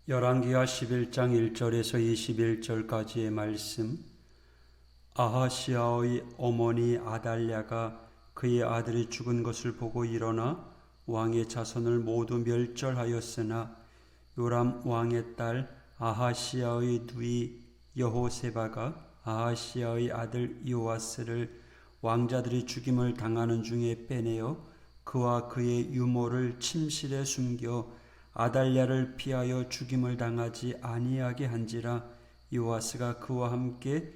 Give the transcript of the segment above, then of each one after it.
열왕기하 11장 1절에서 21절까지의 말씀. 아하시아의 어머니 아달랴가 그의 아들이 죽은 것을 보고 일어나 왕의 자손을 모두 멸절하였으나 요람 왕의 딸 아하시아의 누이 여호세바가 아하시아의 아들 요아스를 왕자들이 죽임을 당하는 중에 빼내어 그와 그의 유모를 침실에 숨겨 아달랴를 피하여 죽임을 당하지 아니하게 한지라. 요아스가 그와 함께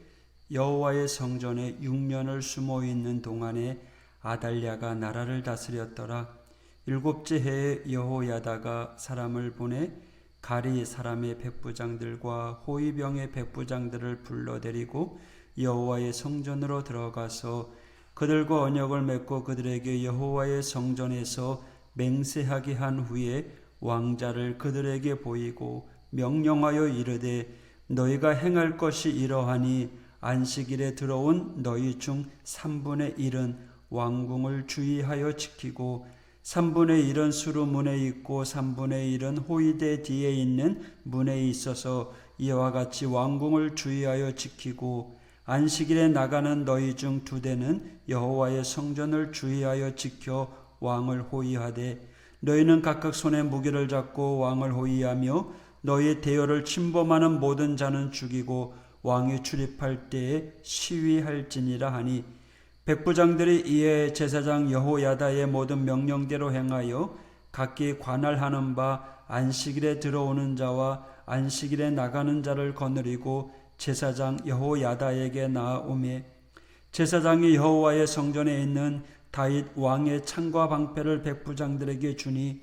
여호와의 성전에 6년을 숨어 있는 동안에 아달랴가 나라를 다스렸더라. 7째 해에 여호야다가 사람을 보내 가리 사람의 백부장들과 호위병의 백부장들을 불러들이고 여호와의 성전으로 들어가서 그들과 언약을 맺고 그들에게 여호와의 성전에서 맹세하게 한 후에 왕자를 그들에게 보이고 명령하여 이르되 너희가 행할 것이 이러하니 안식일에 들어온 너희 중 3분의 1은 왕궁을 주의하여 지키고 3분의 1은 수루문에 있고 3분의 1은 호위대 뒤에 있는 문에 있어서 이와 같이 왕궁을 주의하여 지키고 안식일에 나가는 너희 중 2대는 여호와의 성전을 주의하여 지켜 왕을 호위하되 너희는 각각 손에 무기를 잡고 왕을 호위하며 너희의 대열을 침범하는 모든 자는 죽이고 왕이 출입할 때에 시위할지니라 하니 백부장들이 이에 제사장 여호야다의 모든 명령대로 행하여 각기 관할하는 바 안식일에 들어오는 자와 안식일에 나가는 자를 거느리고 제사장 여호야다에게 나아오매 제사장이 여호와의 성전에 있는 다윗 왕의 창과 방패를 백부장들에게 주니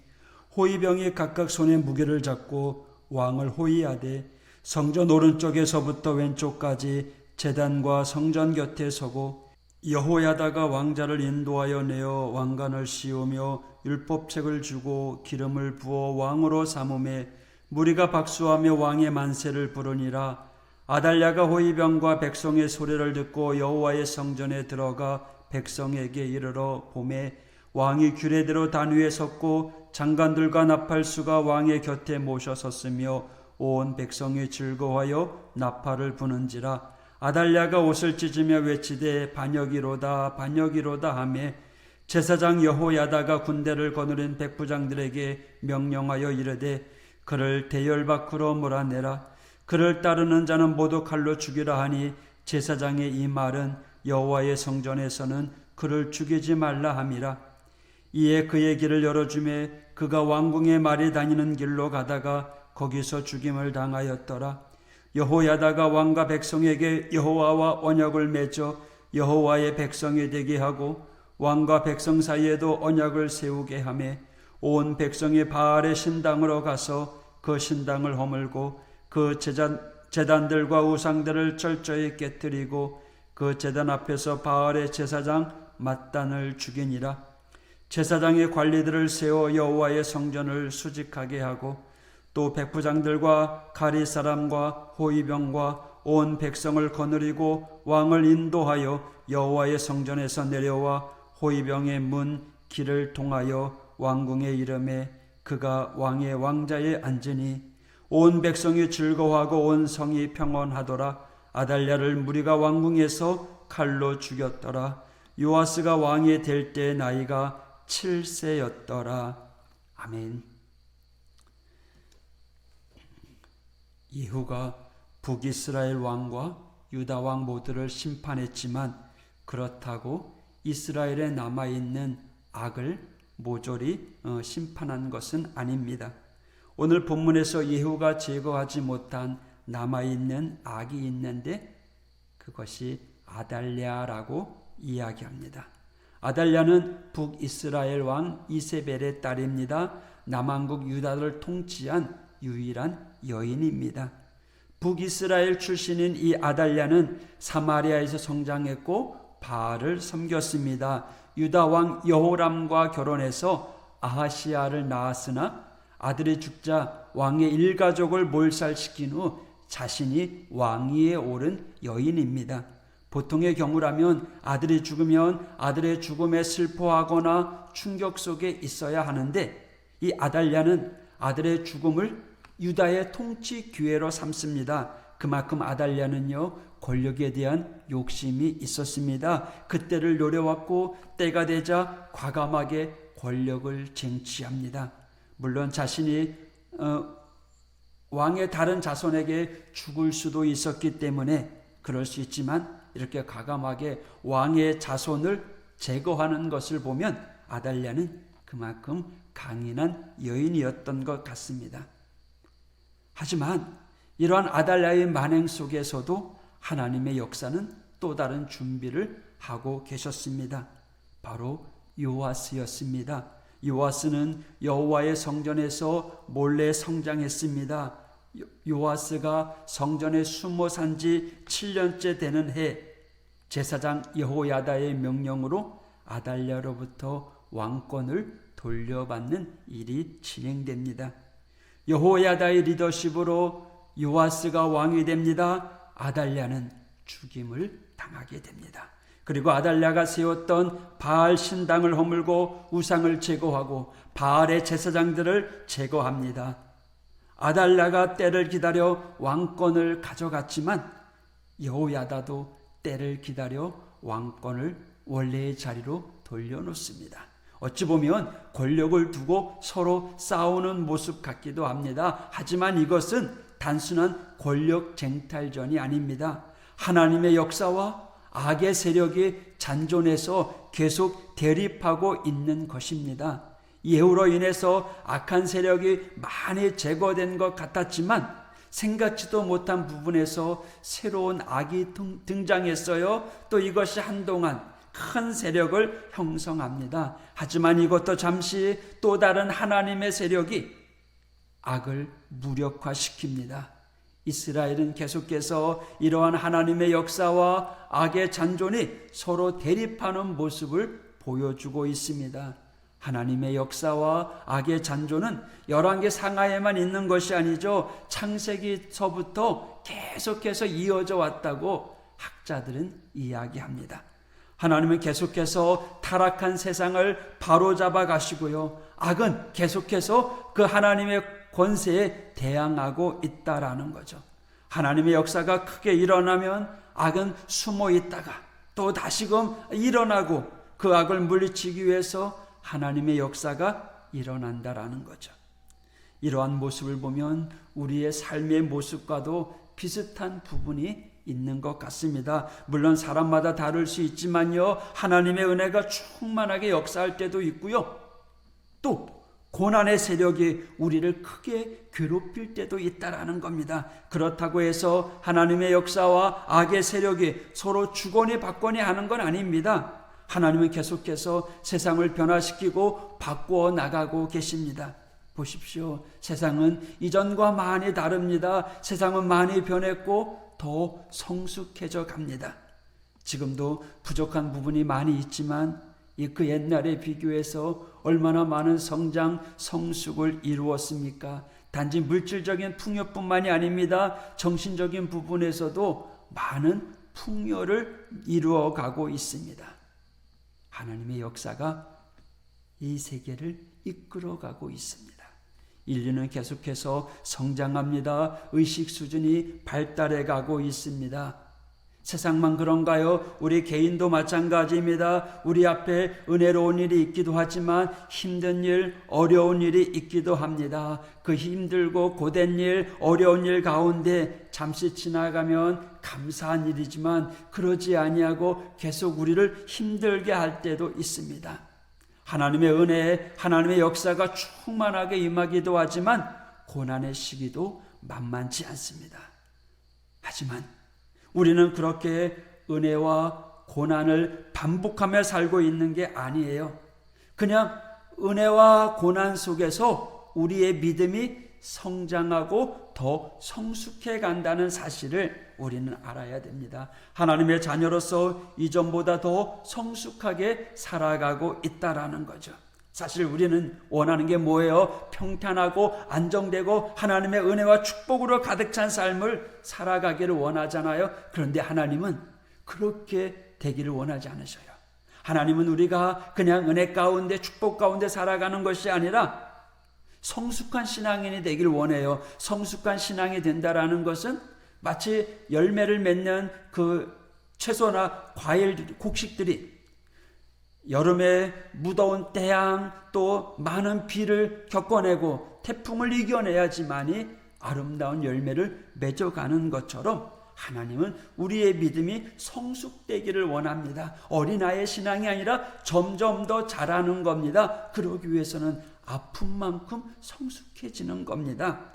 호위병이 각각 손에 무기를 잡고 왕을 호위하되 성전 오른쪽에서부터 왼쪽까지 제단과 성전 곁에 서고 여호야다가 왕자를 인도하여 내어 왕관을 씌우며 율법책을 주고 기름을 부어 왕으로 삼음에 무리가 박수하며 왕의 만세를 부르니라. 아달랴가 호위병과 백성의 소리를 듣고 여호와의 성전에 들어가 백성에게 이르러 보매 왕이 규례대로 단 위에 섰고 장관들과 나팔수가 왕의 곁에 모셔 섰으며 온 백성이 즐거워하여 나팔을 부는지라. 아달랴가 옷을 찢으며 외치되 반역이로다 반역이로다 하매 제사장 여호야다가 군대를 거느린 백부장들에게 명령하여 이르되 그를 대열 밖으로 몰아내라. 그를 따르는 자는 모두 칼로 죽이라 하니 제사장의 이 말은 여호와의 성전에서는 그를 죽이지 말라 함이라. 이에 그의 길을 열어주매 그가 왕궁의 말이 다니는 길로 가다가 거기서 죽임을 당하였더라. 여호야다가 왕과 백성에게 여호와와 언약을 맺어 여호와의 백성이 되게 하고 왕과 백성 사이에도 언약을 세우게 하매 온 백성이 바알의 신당으로 가서 그 신당을 허물고 그 제단들과 우상들을 철저히 깨뜨리고 그 제단 앞에서 바알의 제사장 맏단을 죽이니라. 제사장의 관리들을 세워 여호와의 성전을 수직하게 하고 또 백부장들과 가리 사람과 호위병과 온 백성을 거느리고 왕을 인도하여 여호와의 성전에서 내려와 호위병의 문 길을 통하여 왕궁에 이르매 그가 왕의 왕자에 앉으니 온 백성이 즐거워하고 온 성이 평온하더라. 아달랴를 무리가 왕궁에서 칼로 죽였더라. 요아스가 왕이 될 때 나이가 7세였더라. 아멘. 예후가 북이스라엘 왕과 유다 왕 모두를 심판했지만 그렇다고 이스라엘에 남아있는 악을 모조리 심판한 것은 아닙니다. 오늘 본문에서 예후가 제거하지 못한 남아있는 악이 있는데 그것이 아달랴라고 이야기합니다. 아달랴는 북이스라엘 왕 이세벨의 딸입니다. 남왕국 유다를 통치한 유일한 여인입니다. 북이스라엘 출신인 이 아달랴는 사마리아에서 성장했고 바알을 섬겼습니다. 유다 왕 여호람과 결혼해서 아하시아를 낳았으나 아들이 죽자 왕의 일가족을 몰살시킨 후 자신이 왕위에 오른 여인입니다. 보통의 경우라면 아들이 죽으면 아들의 죽음에 슬퍼하거나 충격 속에 있어야 하는데 이 아달랴는 아들의 죽음을 유다의 통치 기회로 삼습니다. 그만큼 아달랴는요, 권력에 대한 욕심이 있었습니다. 그때를 노려왔고 때가 되자 과감하게 권력을 쟁취합니다. 물론 자신이 왕의 다른 자손에게 죽을 수도 있었기 때문에 그럴 수 있지만 이렇게 과감하게 왕의 자손을 제거하는 것을 보면 아달랴는 그만큼 강인한 여인이었던 것 같습니다. 하지만 이러한 아달랴의 만행 속에서도 하나님의 역사는 또 다른 준비를 하고 계셨습니다. 바로 요아스였습니다. 요아스는 여호와의 성전에서 몰래 성장했습니다. 요아스가 성전에 숨어 산 지 7년째 되는 해, 제사장 여호야다의 명령으로 아달랴로부터 왕권을 돌려받는 일이 진행됩니다. 여호야다의 리더십으로 요아스가 왕이 됩니다. 아달랴는 죽임을 당하게 됩니다. 그리고 아달랴가 세웠던 바알 신당을 허물고 우상을 제거하고 바알의 제사장들을 제거합니다. 아달랴가 때를 기다려 왕권을 가져갔지만 여호야다도 때를 기다려 왕권을 원래의 자리로 돌려놓습니다. 어찌 보면 권력을 두고 서로 싸우는 모습 같기도 합니다. 하지만 이것은 단순한 권력 쟁탈전이 아닙니다. 하나님의 역사와 악의 세력이 잔존해서 계속 대립하고 있는 것입니다. 예후로 인해서 악한 세력이 많이 제거된 것 같았지만 생각지도 못한 부분에서 새로운 악이 등장했어요. 또 이것이 한동안 큰 세력을 형성합니다. 하지만 이것도 잠시 또 다른 하나님의 세력이 악을 무력화시킵니다. 이스라엘은 계속해서 이러한 하나님의 역사와 악의 잔존이 서로 대립하는 모습을 보여주고 있습니다. 하나님의 역사와 악의 잔존은 열왕기 상하에만 있는 것이 아니죠. 창세기서부터 계속해서 이어져 왔다고 학자들은 이야기합니다. 하나님은 계속해서 타락한 세상을 바로잡아 가시고요. 악은 계속해서 그 하나님의 권세에 대항하고 있다라는 거죠. 하나님의 역사가 크게 일어나면 악은 숨어 있다가 또 다시금 일어나고 그 악을 물리치기 위해서 하나님의 역사가 일어난다라는 거죠. 이러한 모습을 보면 우리의 삶의 모습과도 비슷한 부분이 있는 것 같습니다. 물론 사람마다 다를 수 있지만요, 하나님의 은혜가 충만하게 역사할 때도 있고요, 또 고난의 세력이 우리를 크게 괴롭힐 때도 있다라는 겁니다. 그렇다고 해서 하나님의 역사와 악의 세력이 서로 주거니 받거니 하는 건 아닙니다. 하나님은 계속해서 세상을 변화시키고 바꾸어 나가고 계십니다. 보십시오. 세상은 이전과 많이 다릅니다. 세상은 많이 변했고 더 성숙해져 갑니다. 지금도 부족한 부분이 많이 있지만 그 옛날에 비교해서 얼마나 많은 성장, 성숙을 이루었습니까? 단지 물질적인 풍요뿐만이 아닙니다. 정신적인 부분에서도 많은 풍요를 이루어가고 있습니다. 하나님의 역사가 이 세계를 이끌어가고 있습니다. 인류는 계속해서 성장합니다. 의식 수준이 발달해 가고 있습니다. 세상만 그런가요? 우리 개인도 마찬가지입니다. 우리 앞에 은혜로운 일이 있기도 하지만 힘든 일, 어려운 일이 있기도 합니다. 그 힘들고 고된 일, 어려운 일 가운데 잠시 지나가면 감사한 일이지만 그러지 아니하고 계속 우리를 힘들게 할 때도 있습니다. 하나님의 은혜, 하나님의 역사가 충만하게 임하기도 하지만 고난의 시기도 만만치 않습니다. 하지만 우리는 그렇게 은혜와 고난을 반복하며 살고 있는 게 아니에요. 그냥 은혜와 고난 속에서 우리의 믿음이 성장하고 더 성숙해 간다는 사실을 우리는 알아야 됩니다. 하나님의 자녀로서 이전보다 더 성숙하게 살아가고 있다라는 거죠. 사실 우리는 원하는 게 뭐예요? 평탄하고 안정되고 하나님의 은혜와 축복으로 가득 찬 삶을 살아가기를 원하잖아요. 그런데 하나님은 그렇게 되기를 원하지 않으셔요. 하나님은 우리가 그냥 은혜 가운데 축복 가운데 살아가는 것이 아니라 성숙한 신앙인이 되길 원해요. 성숙한 신앙이 된다라는 것은 마치 열매를 맺는 그 채소나 과일, 곡식들이 여름에 무더운 태양 또 많은 비를 겪어내고 태풍을 이겨내야지만이 아름다운 열매를 맺어가는 것처럼 하나님은 우리의 믿음이 성숙되기를 원합니다. 어린아이의 신앙이 아니라 점점 더 자라는 겁니다. 그러기 위해서는 아픔만큼 성숙해지는 겁니다.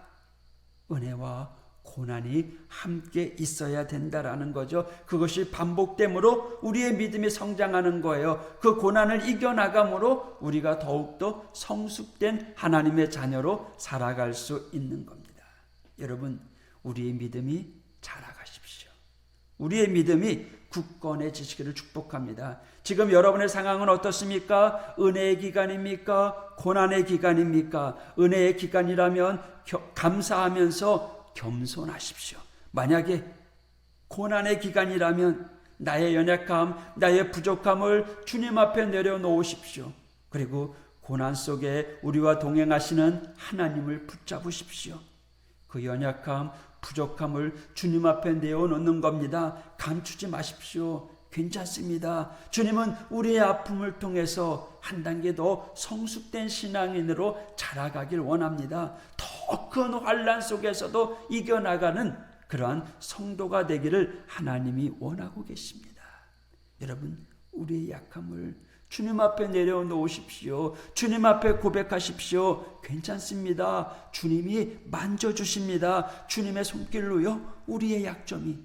은혜와 고난이 함께 있어야 된다라는 거죠. 그것이 반복됨으로 우리의 믿음이 성장하는 거예요. 그 고난을 이겨나감으로 우리가 더욱더 성숙된 하나님의 자녀로 살아갈 수 있는 겁니다. 여러분, 우리의 믿음이 자라가십시오. 우리의 믿음이 굳건해지시기를 축복합니다. 지금 여러분의 상황은 어떻습니까? 은혜의 기간입니까? 고난의 기간입니까? 은혜의 기간이라면 감사하면서 겸손하십시오. 만약에 고난의 기간이라면 나의 연약함, 나의 부족함을 주님 앞에 내려놓으십시오. 그리고 고난 속에 우리와 동행하시는 하나님을 붙잡으십시오. 그 연약함, 부족함을 주님 앞에 내어놓는 겁니다. 감추지 마십시오. 괜찮습니다. 주님은 우리의 아픔을 통해서 한 단계 더 성숙된 신앙인으로 자라가길 원합니다. 더 큰 환난 속에서도 이겨나가는 그러한 성도가 되기를 하나님이 원하고 계십니다. 여러분, 우리의 약함을 주님 앞에 내려놓으십시오. 주님 앞에 고백하십시오. 괜찮습니다. 주님이 만져주십니다. 주님의 손길로요, 우리의 약점이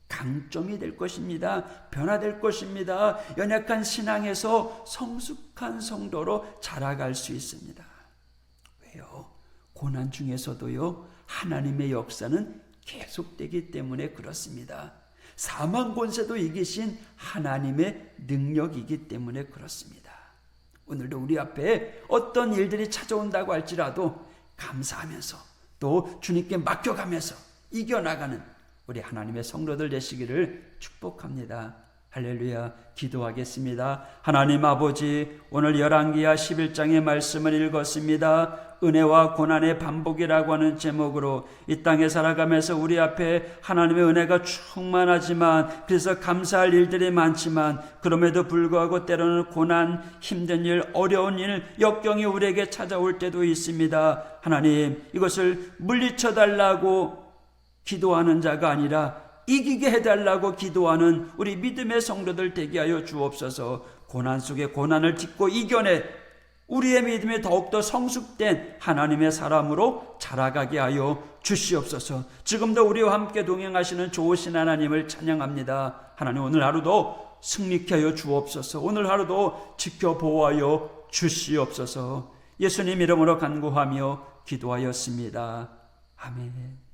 강점이 될 것입니다. 변화될 것입니다. 연약한 신앙에서 성숙한 성도로 자라갈 수 있습니다. 왜요? 고난 중에서도요, 하나님의 역사는 계속되기 때문에 그렇습니다. 사망 권세도 이기신 하나님의 능력이기 때문에 그렇습니다. 오늘도 우리 앞에 어떤 일들이 찾아온다고 할지라도 감사하면서 또 주님께 맡겨가면서 이겨나가는 우리 하나님의 성도들 되시기를 축복합니다. 할렐루야. 기도하겠습니다. 하나님 아버지, 오늘 열왕기하 11장의 말씀을 읽었습니다. 은혜와 고난의 반복이라고 하는 제목으로 이 땅에 살아가면서 우리 앞에 하나님의 은혜가 충만하지만, 그래서 감사할 일들이 많지만, 그럼에도 불구하고 때로는 고난, 힘든 일, 어려운 일, 역경이 우리에게 찾아올 때도 있습니다. 하나님, 이것을 물리쳐 달라고 기도하는 자가 아니라 이기게 해달라고 기도하는 우리 믿음의 성도들 되게 하여 주옵소서. 고난 속에 고난을 딛고 이겨내 우리의 믿음이 더욱더 성숙된 하나님의 사람으로 자라가게 하여 주시옵소서. 지금도 우리와 함께 동행하시는 좋으신 하나님을 찬양합니다. 하나님, 오늘 하루도 승리케 하여 주옵소서. 오늘 하루도 지켜보아여 주시옵소서. 예수님 이름으로 간구하며 기도하였습니다. 아멘.